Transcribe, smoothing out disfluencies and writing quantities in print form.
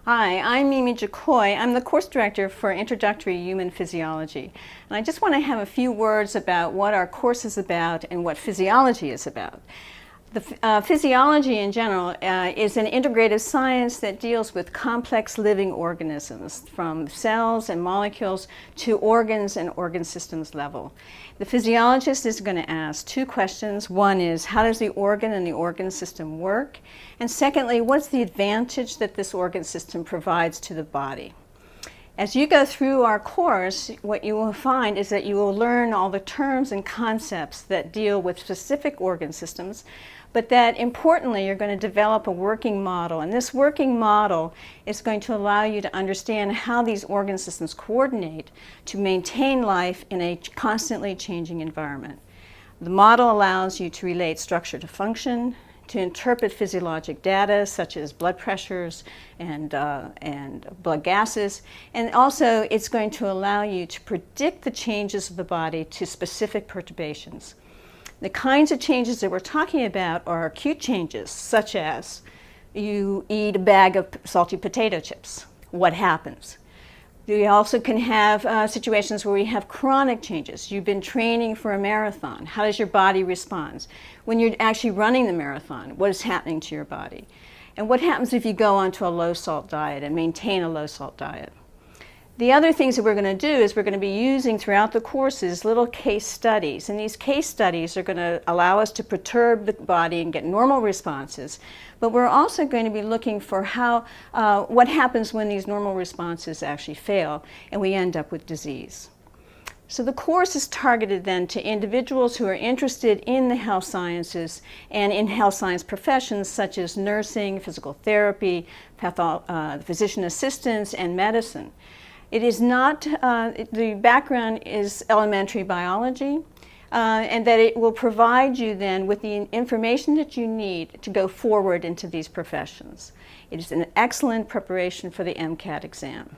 Hi, I'm Mimi Jakoi. I'm the course director for Introductory Human Physiology. And I just want to have a few words about what our course is about and what physiology is about. Physiology in general is an integrative science that deals with complex living organisms, from cells and molecules to organs and organ systems level. The physiologist is going to ask two questions. One is, how does the organ and the organ system work? And secondly, what's the advantage that this organ system provides to the body? As you go through our course, what you will find is that you will learn all the terms and concepts that deal with specific organ systems, but that importantly you're going to develop a working model. And this working model is going to allow you to understand how these organ systems coordinate to maintain life in a constantly changing environment. The model allows you to relate structure to function, to interpret physiologic data such as blood pressures and blood gases, and also it's going to allow you to predict the changes of the body to specific perturbations. The kinds of changes that we're talking about are acute changes, such as you eat a bag of salty potato chips. What happens? We also can have situations where we have chronic changes. You've been training for a marathon. How does your body respond? When you're actually running the marathon, what is happening to your body? And what happens if you go onto a low-salt diet and maintain a low-salt diet? The other things that we're going to do is we're going to be using throughout the courses little case studies. And these case studies are going to allow us to perturb the body and get normal responses. But we're also going to be looking for what happens when these normal responses actually fail and we end up with disease. So the course is targeted then to individuals who are interested in the health sciences and in health science professions such as nursing, physical therapy, physician assistants, and medicine. It is not, the background is elementary biology, and that it will provide you then with the information that you need to go forward into these professions. It is an excellent preparation for the MCAT exam.